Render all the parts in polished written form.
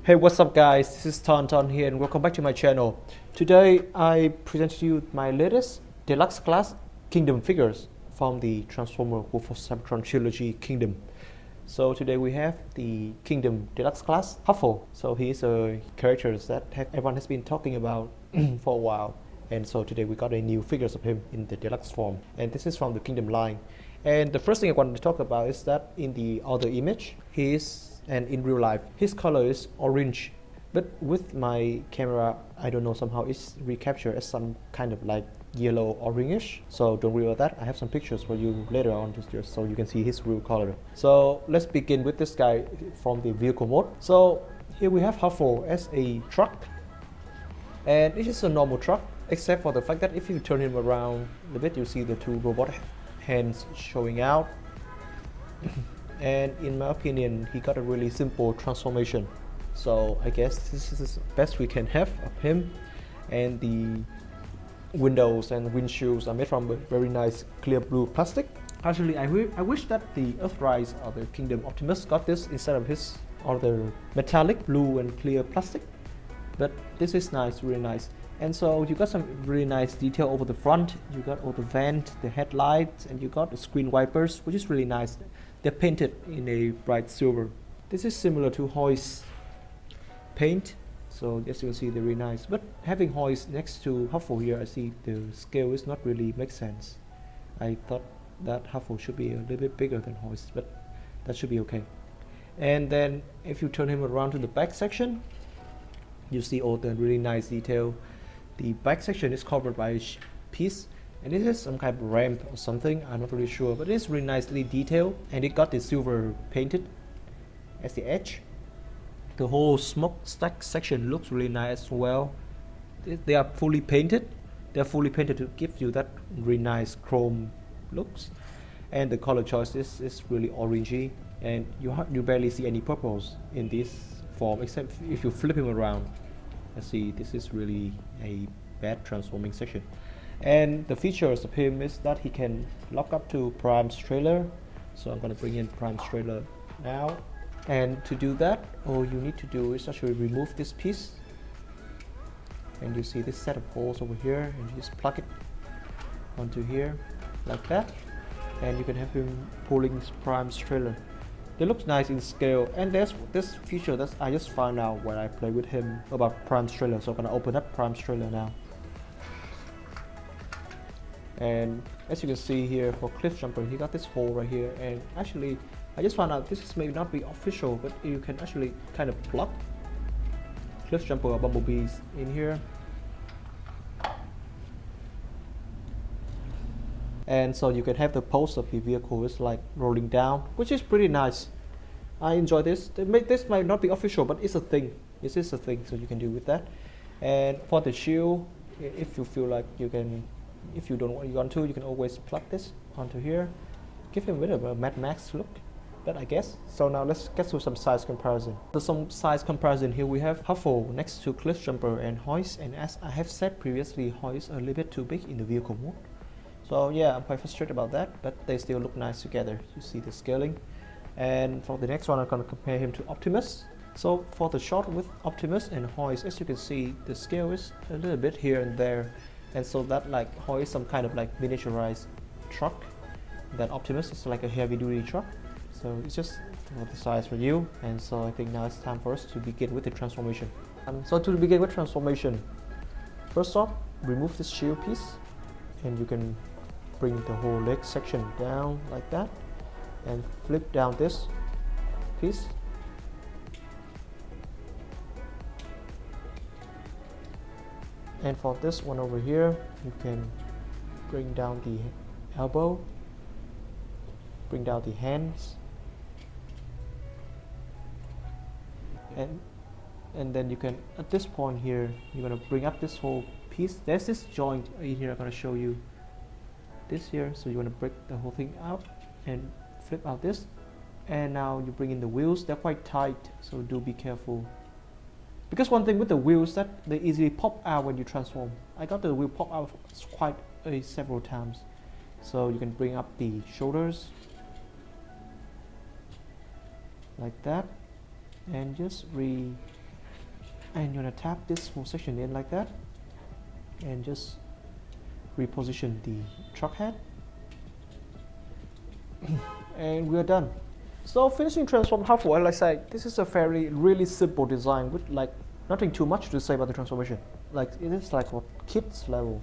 Hey, what's up guys, this is TonTon here and welcome back to my channel. Today I present to you my latest Deluxe class Kingdom figures from the Transformer Huffer Cybertron Trilogy Kingdom. So today we have the Kingdom Deluxe class Huffer. So he is a character that everyone has been talking about for a while. And so today we got a new figures of him in the Deluxe form. And this is from the Kingdom line. And the first thing I wanted to talk about is that in the other image, and in real life, his color is orange. But with my camera, I don't know, somehow it's recaptured as some kind of like yellow orangish. So don't worry about that. I have some pictures for you later on just so you can see his real color. So let's begin with this guy from the vehicle mode. So here we have Huffer as a truck. And it is a normal truck, except for the fact that if you turn him around a bit, you see the two robot hands showing out. And in my opinion, he got a really simple transformation. So I guess this is the best we can have of him. And the windows and windshields are made from a very nice clear blue plastic. Actually, I wish that the Earthrise or the Kingdom Optimus got this instead of his other metallic blue and clear plastic. But this is nice, really nice. And so you got some really nice detail over the front. You got all the vent, the headlights, and you got the screen wipers, which is really nice. They're painted in a bright silver. This is similar to Hoist paint, so as you can see, they're really nice. But having Hoist next to Huffer here, I see the scale is not really make sense. I thought that Huffer should be a little bit bigger than Hoist, but that should be okay. And then if you turn him around to the back section, you see all the really nice detail. The back section is covered by a piece, and this is some kind of ramp or something, I'm not really sure, but it is really nicely detailed, and it got the silver painted as the edge. The whole smokestack section looks really nice as well. They are fully painted. They're fully painted to give you that really nice chrome looks, and the color choice is really orangey, and you barely see any purples in this form, except if you flip him around. Let's see, this is really a bad transforming section. And the features of him is that he can lock up to Prime's trailer. So I'm going to bring in Prime's trailer now. And to do that, all you need to do is actually remove this piece. And you see this set of holes over here, and you just plug it onto here like that. And you can have him pulling Prime's trailer. It looks nice in scale, and there's this feature that I just found out when I play with him about Prime's trailer. So I'm gonna open up Prime's trailer now. And as you can see here, for Cliff Jumper, he got this hole right here. And actually, I just found out this may not be official, but you can actually kind of plug Cliff Jumper or Bumblebees in here. And so you can have the pulse of the vehicle is like rolling down, which is pretty nice. I enjoy this. This might not be official, but it's a thing. This is a thing, so you can do with that. And for the shield, if you feel like you can, if you don't want to, you can always plug this onto here. Give him a bit of a Mad Max look, but I guess. So now let's get to some size comparison. So some size comparison here, we have Huffer next to Cliff Jumper and Hoist. And as I have said previously, Hoist are a little bit too big in the vehicle mode. So yeah, I'm quite frustrated about that, but they still look nice together. You see the scaling. And for the next one, I'm going to compare him to Optimus. So for the shot with Optimus and Hoist, as you can see, the scale is a little bit here and there. And so that like Hoist some kind of like miniaturized truck. That Optimus is like a heavy duty truck. So it's just for the size for you. And so I think now it's time for us to begin with the transformation. So to begin with transformation, first off, remove this shield piece. And you can bring the whole leg section down like that and flip down this piece. And for this one over here, you can bring down the elbow, bring down the hands, and then you can, at this point here, you're going to bring up this whole piece. There's this joint in here I'm going to show you this here, so you want to break the whole thing out and flip out this, and now you bring in the wheels. They're quite tight, so do be careful, because one thing with the wheels that they easily pop out when you transform. I got the wheel pop out quite several times. So you can bring up the shoulders like that and just and you're gonna tap this whole section in like that, and just reposition the truck head, and we're done. So finishing transform Huffer, like I said, this is a very really simple design with like nothing too much to say about the transformation. Like it is like a kids level,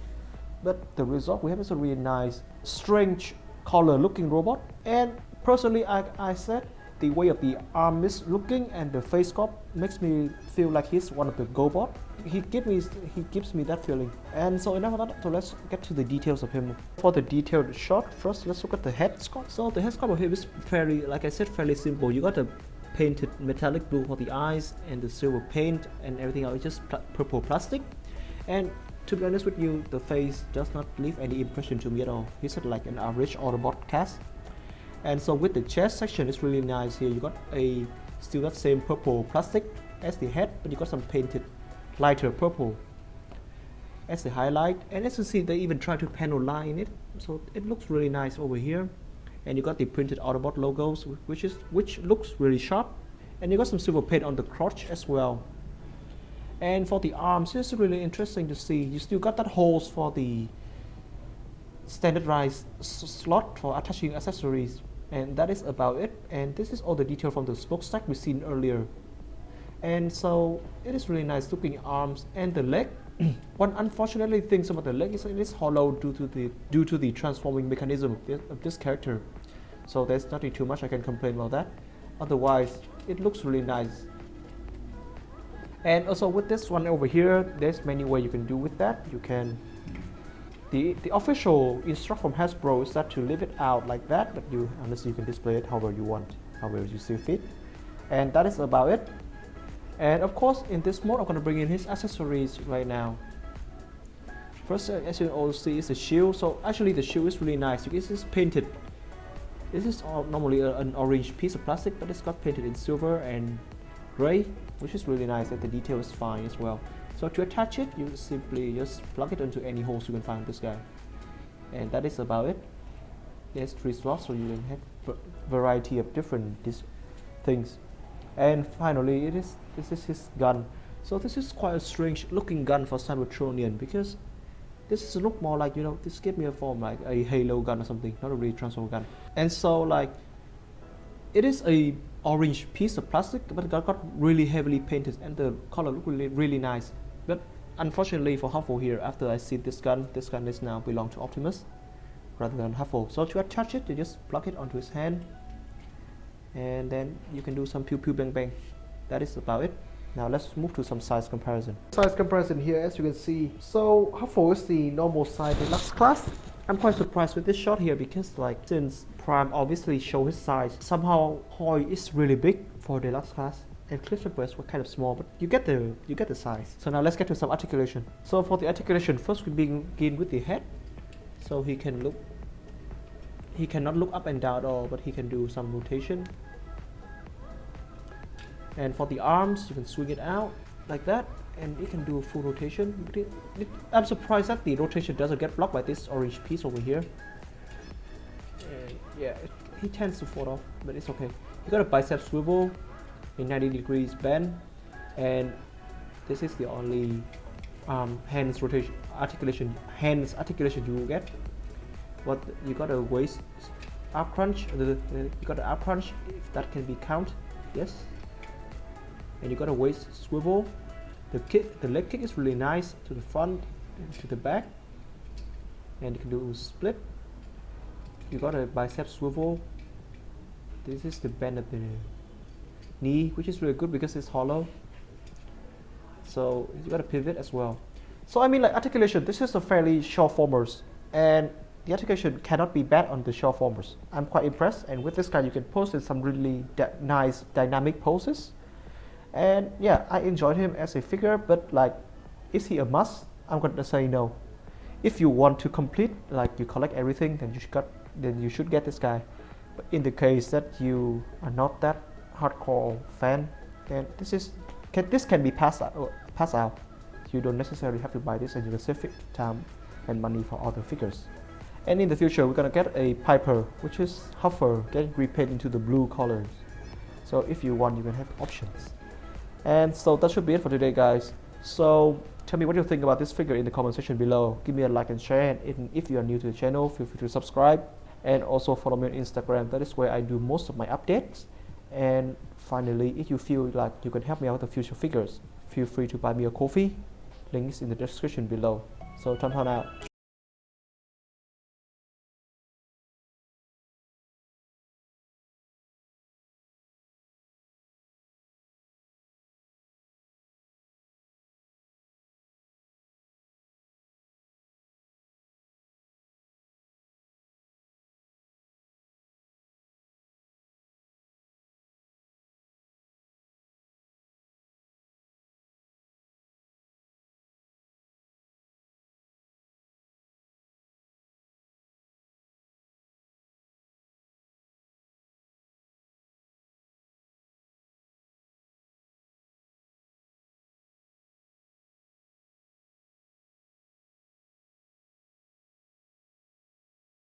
but the result we have is a really nice, strange color looking robot. And personally, I said the way of the arm is looking and the face sculpt makes me feel like he's one of the GoBot. He gives me that feeling. And so enough of that, so let's get to the details of him. For the detailed shot, first let's look at the head sculpt. So the head sculpt of him is very, like I said, fairly simple. You got a painted metallic blue for the eyes and the silver paint, and everything else is just purple plastic. And to be honest with you, the face does not leave any impression to me at all. He's like an average Autobot cast. And so with the chest section, it's really nice here. You got still that same purple plastic as the head, but you got some painted lighter purple as the highlight. And as you see, they even try to panel line in it, so it looks really nice over here. And you got the printed Autobot logos, which looks really sharp. And you got some silver paint on the crotch as well. And for the arms, it's really interesting to see. You still got that holes for the standardized slot for attaching accessories, and that is about it. And this is all the detail from the smokestack we've seen earlier. And so it is really nice looking arms. And the leg, one unfortunately thing about the leg is it is hollow due to the transforming mechanism of this character. So there's nothing too much I can complain about that. Otherwise, it looks really nice. And also with this one over here, there's many ways you can do with that. You can the official instruct from Hasbro is that to leave it out like that, but you honestly you can display it however you want, however you see fit. And that is about it. And of course, in this mode, I'm going to bring in his accessories right now. First, as you all see, is the shield. So actually, the shield is really nice. This is painted. This is normally an orange piece of plastic, but it's got painted in silver and gray, which is really nice, and the detail is fine as well. So to attach it, you simply just plug it into any holes you can find this guy. And that is about it. There's 3 slots, so you can have variety of different things. And finally, this is his gun. So this is quite a strange looking gun for Cybertronian, because this is look more like, you know, this gave me a form like a Halo gun or something, not a really Transformer gun. And so like, it is a orange piece of plastic, but it got really heavily painted, and the color look really nice. But unfortunately for Huffer here, after I see this gun is now belong to Optimus rather than Huffer. So to attach it, you just plug it onto his hand, and then you can do some pew pew bang bang. That is about it. Now let's move to some size comparison. Size comparison here, as you can see. So Huffer is the normal size Deluxe class. I'm quite surprised with this shot here, because like since Prime obviously show his size, somehow Hoy is really big for Deluxe class, and Clifton Breast were kind of small, but you get the size. So now let's get to some articulation. So for the articulation, first we begin with the head. So he cannot look up and down at all, but he can do some rotation. And for the arms, you can swing it out like that, and it can do a full rotation. I'm surprised that the rotation doesn't get blocked by this orange piece over here. And yeah, he tends to fall off, but it's okay. You got a bicep swivel in 90 degrees bend, and this is the only hands articulation you will get. What you got a waist up crunch, you got an up crunch, if that can be count, yes. And you got a waist swivel. The leg kick is really nice to the front and to the back, and you can do a split. You got a bicep swivel. This is the bend of the knee, which is really good because it's hollow. So you got a pivot as well. So I mean, like articulation, this is a fairly short formers, and the articulation cannot be bad on the short formers. I'm quite impressed, and with this guy you can pose in some really nice dynamic poses. And yeah, I enjoyed him as a figure, but like, is he a must? I'm gonna say no. If you want to complete, like you collect everything, then you should get this guy. But in the case that you are not that hardcore fan, then this can be passed out. You don't necessarily have to buy this, and you can save time and money for other figures. And in the future, we're gonna get a Piper, which is Huffer getting repainted into the blue colors. So if you want, you can have options. And so that should be it for today, guys. So tell me what you think about this figure in the comment section below. Give me a like and share, and if you are new to the channel, feel free to subscribe and also follow me on Instagram. That is where I do most of my updates. And finally, if you feel like you can help me out with the future figures, feel free to buy me a coffee. Link is in the description below. So TonTon out.